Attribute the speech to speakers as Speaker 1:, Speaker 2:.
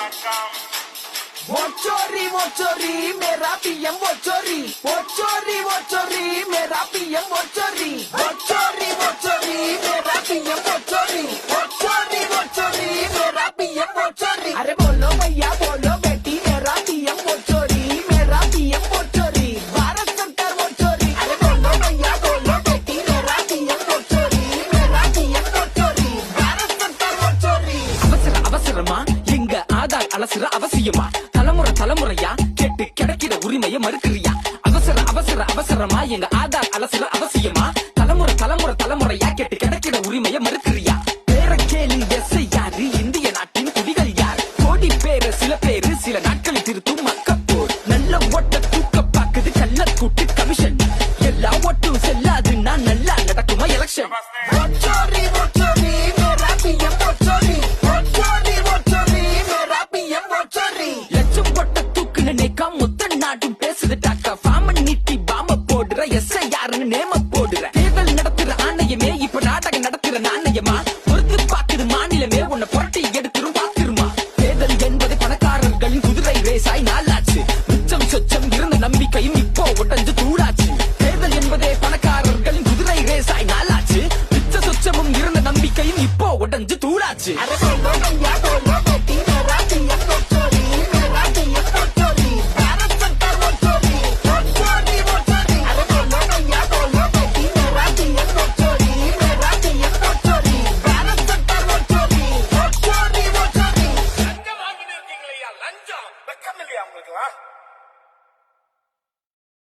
Speaker 1: वो चोरी मेरा पीएम वो चोरी मेरा पीएम वो चोरी मेरा पीएम वो चोरी मेरा पीएम वो चोरी। अरे बोलो भैया बोलो बेटी मेरा पीएम वो चोरी मेरा पीएम वो चोरी भारत सरकार वो चोरी। अरे बोलो भैया बोलो बेटी मेरा पीएम वो चोरी मेरा पीएम वो चोरी भारत सरकार वो चोरी।
Speaker 2: அவசரமா எங்க ஆதார் அலசுற அவசியமா தலைமுறையா கேட்டு கிடைக்கிற உரிமையை மறுக்கிறியா? அவசரமா எங்க ஆதார் அலசுற அவசியமா தலைமுறையா கேட்டு கிடைக்கிற உரிமையை மறுக்க